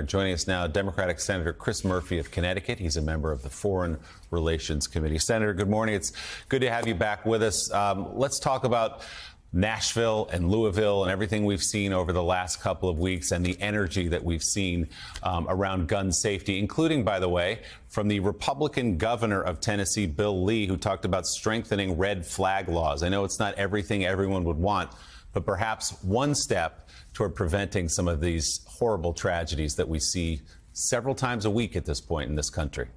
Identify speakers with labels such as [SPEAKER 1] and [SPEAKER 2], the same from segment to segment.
[SPEAKER 1] Joining us now, Democratic Senator Chris Murphy of Connecticut. He's a member of the Foreign Relations Committee. Senator, good morning. It's good to have you back with us. Let's talk about Nashville and Louisville and everything we've seen over the last couple of weeks and the energy that we've seen around gun safety, including, by the way, from the Republican governor of Tennessee, Bill Lee, who talked about strengthening red flag laws. I know it's not everything everyone would want, but perhaps one step toward preventing some of these horrible tragedies that we see several times a week at this point in this country.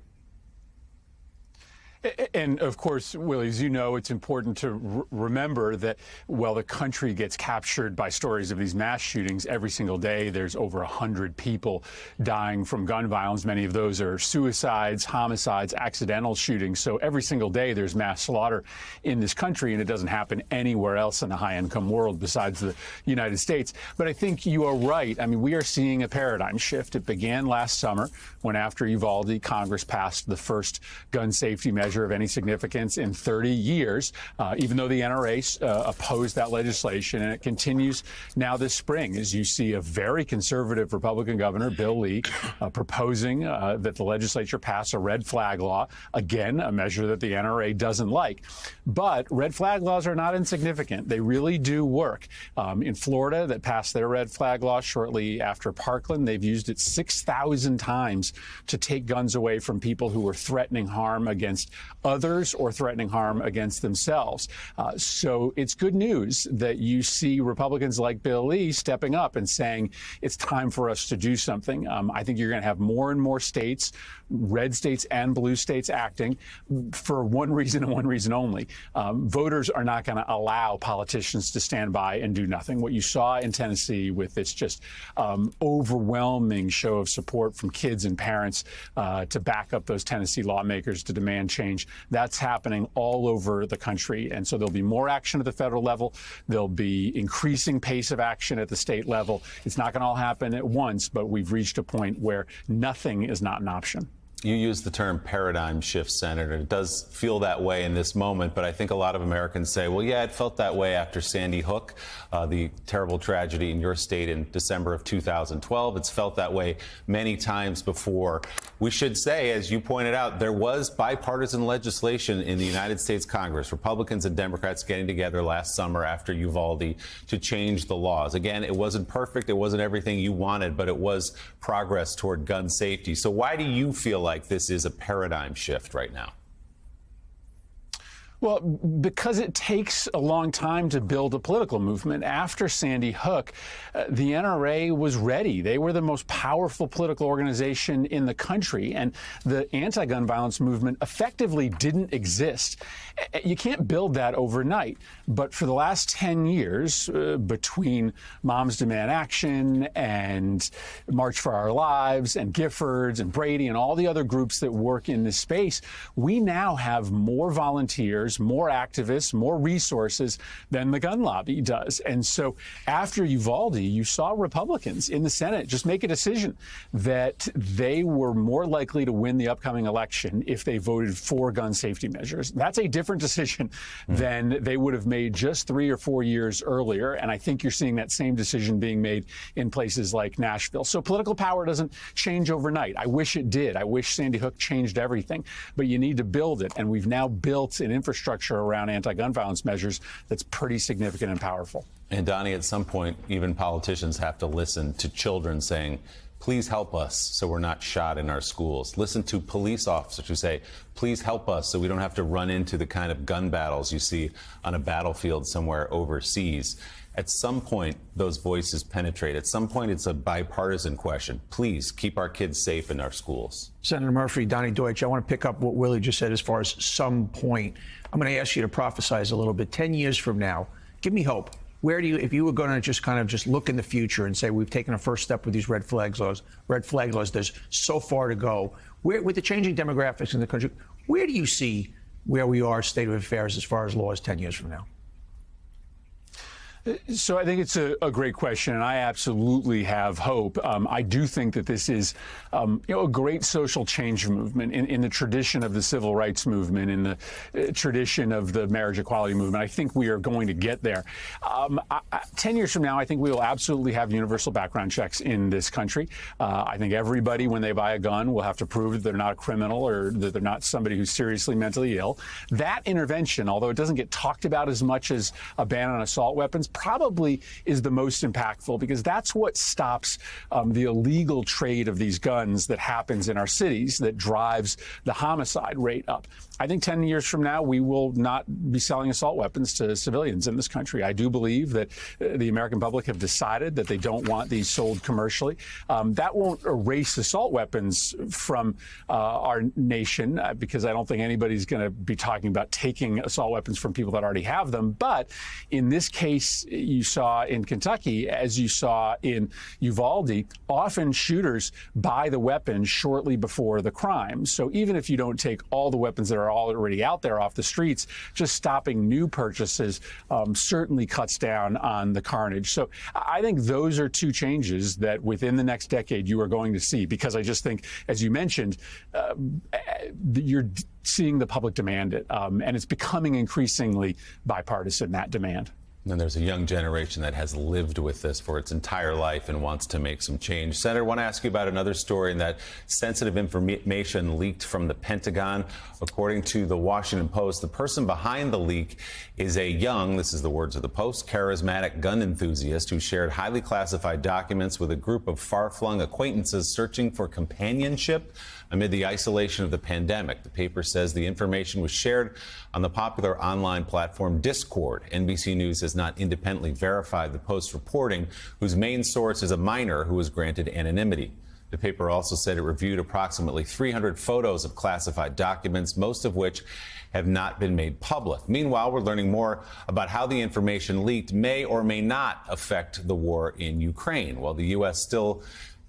[SPEAKER 2] And of course, Willie, as you know, it's important to remember that while the country gets captured by stories of these mass shootings every single day, there's over 100 people dying from gun violence. Many of those are suicides, homicides, accidental shootings. So every single day there's mass slaughter in this country, and it doesn't happen anywhere else in a high-income world besides the United States. But I think you are right. I mean, we are seeing a paradigm shift. It began last summer when, after Uvalde, Congress passed the first gun safety measure of any significance in 30 years, even though the NRA opposed that legislation. And it continues now this spring as you see a very conservative Republican governor, Bill Lee, proposing that the legislature pass a red flag law, again, a measure that the NRA doesn't like. But red flag laws are not insignificant. They really do work. In Florida, that passed their red flag law shortly after Parkland, they've used it 6,000 times to take guns away from people who were threatening harm against others or threatening harm against themselves. So it's good news that you see Republicans like Bill Lee stepping up and saying it's time for us to do something. I think you're going to have more and more states, red states and blue states, acting for one reason and one reason only. Voters are not going to allow politicians to stand by and do nothing. What you saw in Tennessee with this just overwhelming show of support from kids and parents to back up those Tennessee lawmakers to demand change, that's happening all over the country. And so there'll be more action at the federal level. There'll be increasing pace of action at the state level. It's not going to all happen at once, but we've reached a point where nothing is not an option.
[SPEAKER 1] You use the term paradigm shift, Senator. It does feel that way in this moment, but I think a lot of Americans say, well, yeah, it felt that way after Sandy Hook, the terrible tragedy in your state in December of 2012. It's felt that way many times before. We should say, as you pointed out, there was bipartisan legislation in the United States Congress, Republicans and Democrats getting together last summer after Uvalde to change the laws. Again, it wasn't perfect. It wasn't everything you wanted, but it was progress toward gun safety. So why do you feel like this is a paradigm shift right now?
[SPEAKER 2] Well, because it takes a long time to build a political movement. After Sandy Hook, the NRA was ready. They were the most powerful political organization in the country, and the anti-gun violence movement effectively didn't exist. You can't build that overnight. But for the last 10 years, between Moms Demand Action and March for Our Lives and Giffords and Brady and all the other groups that work in this space, we now have more volunteers, more activists, more resources than the gun lobby does. And so after Uvalde, you saw Republicans in the Senate just make a decision that they were more likely to win the upcoming election if they voted for gun safety measures. That's a different decision than they would have made just 3 or 4 years earlier. And I think you're seeing that same decision being made in places like Nashville. So political power doesn't change overnight. I wish it did. I wish Sandy Hook changed everything. But you need to build it. And we've now built an infrastructure around anti-gun violence measures that's pretty significant and powerful.
[SPEAKER 1] And Donnie, at some point, even politicians have to listen to children saying, please help us so we're not shot in our schools. Listen to police officers who say, please help us so we don't have to run into the kind of gun battles you see on a battlefield somewhere overseas. At some point, those voices penetrate. At some point, it's a bipartisan question. Please keep our kids safe in our schools.
[SPEAKER 3] Senator Murphy, Donnie Deutsch, I want to pick up what Willie just said as far as some point. I'm going to ask you to prophesize a little bit. 10 years from now, give me hope. Where do you, if you were going to just look in the future and say we've taken a first step with these red flag laws, there's so far to go. Where, with the changing demographics in the country, where do you see where we are, state of affairs, as far as laws 10 years from now?
[SPEAKER 2] So I think it's a great question, and I absolutely have hope. I do think that this is, a great social change movement in the tradition of the civil rights movement, in the tradition of the marriage equality movement. I think we are going to get there. 10 years from now, I think we will absolutely have universal background checks in this country. I think everybody, when they buy a gun, will have to prove that they're not a criminal or that they're not somebody who's seriously mentally ill. That intervention, although it doesn't get talked about as much as a ban on assault weapons, probably is the most impactful, because that's what stops the illegal trade of these guns that happens in our cities, that drives the homicide rate up. I think 10 years from now, we will not be selling assault weapons to civilians in this country. I do believe that the American public have decided that they don't want these sold commercially. That won't erase assault weapons from our nation, because I don't think anybody's going to be talking about taking assault weapons from people that already have them. But in this case, you saw in Kentucky, as you saw in Uvalde, often shooters buy the weapons shortly before the crime. So even if you don't take all the weapons that are already out there off the streets, just stopping new purchases certainly cuts down on the carnage. So I think those are two changes that within the next decade you are going to see, because I just think, as you mentioned, you're seeing the public demand it, and it's becoming increasingly bipartisan, that demand.
[SPEAKER 1] And there's a young generation that has lived with this for its entire life and wants to make some change. Senator, I want to ask you about another story, in that sensitive information leaked from the Pentagon. According to the Washington Post, the person behind the leak is a young, this is the words of the Post, charismatic gun enthusiast who shared highly classified documents with a group of far-flung acquaintances searching for companionship amid the isolation of the pandemic. The paper says the information was shared on the popular online platform Discord. NBC News has not independently verified the Post's reporting, whose main source is a minor who was granted anonymity. The paper also said it reviewed approximately 300 photos of classified documents, most of which have not been made public. Meanwhile, we're learning more about how the information leaked may or may not affect the war in Ukraine. While the U.S. still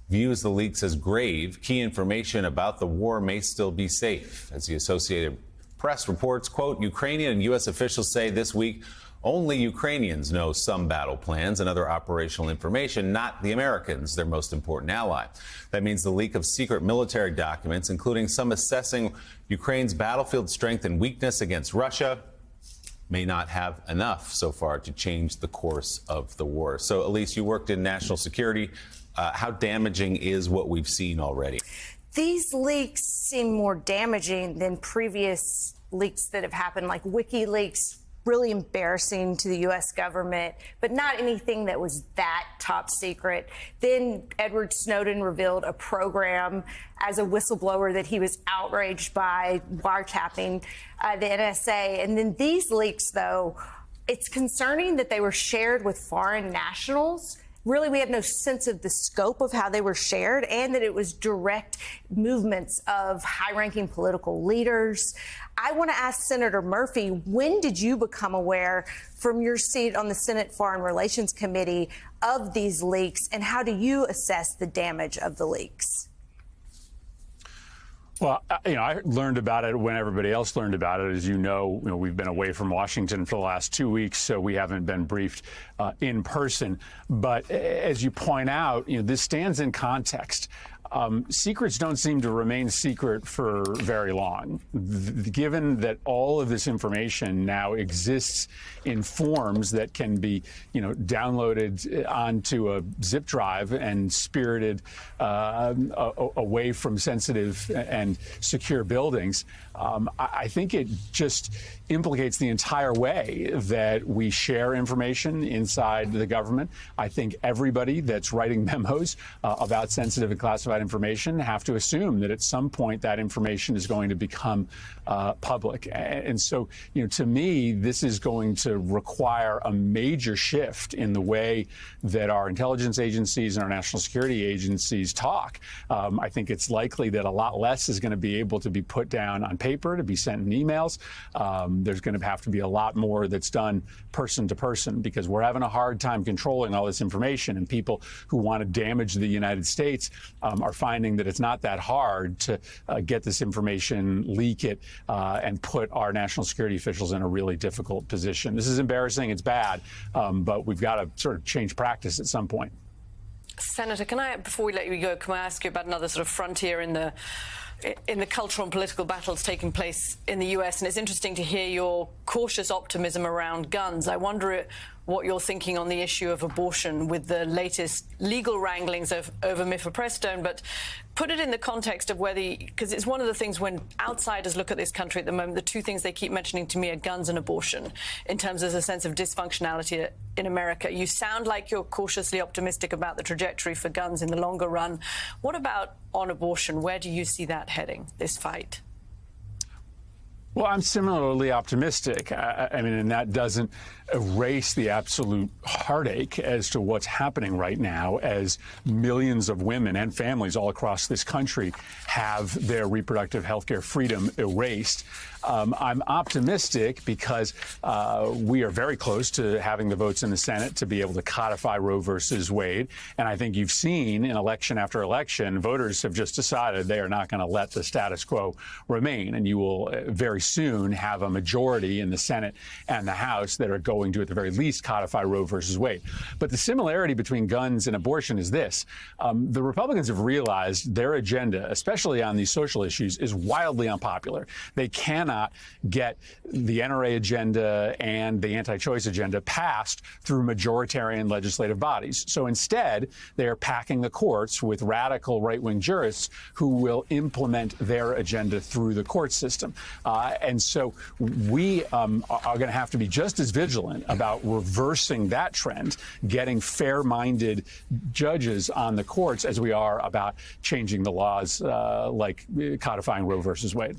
[SPEAKER 1] views the leaks as grave, key information about the war may still be safe. As the Associated Press reports, quote, Ukrainian and U.S. officials say this week only Ukrainians know some battle plans and other operational information, not the Americans, their most important ally. That means the leak of secret military documents, including some assessing Ukraine's battlefield strength and weakness against Russia, may not have enough so far to change the course of the war. So, Elise, you worked in national security. How damaging is what we've seen already?
[SPEAKER 4] These leaks seem more damaging than previous leaks that have happened, like WikiLeaks. Really embarrassing to the U.S. government, but not anything that was that top secret. Then Edward Snowden revealed a program as a whistleblower that he was outraged by wiretapping the NSA. And then these leaks, though, it's concerning that they were shared with foreign nationals. Really, we have no sense of the scope of how they were shared, and that it was direct movements of high-ranking political leaders. I want to ask Senator Murphy, when did you become aware from your seat on the Senate Foreign Relations Committee of these leaks, and how do you assess the damage of the leaks?
[SPEAKER 2] Well, I learned about it when everybody else learned about it. As you know, we've been away from Washington for the last 2 weeks, so we haven't been briefed in person. But as you point out, this stands in context. Secrets don't seem to remain secret for very long. Given that all of this information now exists in forms that can be, downloaded onto a zip drive and spirited away from sensitive and secure buildings, I think it just implicates the entire way that we share information inside the government. I think everybody that's writing memos about sensitive and classified information have to assume that at some point that information is going to become public. And so, to me, this is going to require a major shift in the way that our intelligence agencies and our national security agencies talk. I think it's likely that a lot less is going to be able to be put down on paper, to be sent in emails. There's going to have to be a lot more that's done person to person, because we're having a hard time controlling all this information, and people who want to damage the United States are are finding that it's not that hard to get this information, leak it, and put our national security officials in a really difficult position. This is embarrassing. It's bad, but we've got to sort of change practice at some point.
[SPEAKER 5] Senator, before we let you go, can I ask you about another sort of frontier in the cultural and political battles taking place in the US? And it's interesting to hear your cautious optimism around guns. I wonder what you're thinking on the issue of abortion with the latest legal wranglings over mifepristone, but put it in the context of whether, because it's one of the things when outsiders look at this country at the moment, the two things they keep mentioning to me are guns and abortion in terms of a sense of dysfunctionality in America. You sound like you're cautiously optimistic about the trajectory for guns in the longer run. What about on abortion? Where do you see that heading, this fight?
[SPEAKER 2] Well, I'm similarly optimistic. I mean, and that doesn't erase the absolute heartache as to what's happening right now as millions of women and families all across this country have their reproductive health care freedom erased. I'm optimistic because we are very close to having the votes in the Senate to be able to codify Roe versus Wade. And I think you've seen in election after election, voters have just decided they are not going to let the status quo remain. And you will very soon have a majority in the Senate and the House that are going to, at the very least, codify Roe versus Wade. But the similarity between guns and abortion is this. The Republicans have realized their agenda, especially on these social issues, is wildly unpopular. They cannot get the NRA agenda and the anti-choice agenda passed through majoritarian legislative bodies. So instead, they are packing the courts with radical right-wing jurists who will implement their agenda through the court system. And so we are going to have to be just as vigilant about reversing that trend, getting fair-minded judges on the courts as we are about changing the laws like codifying Roe versus Wade.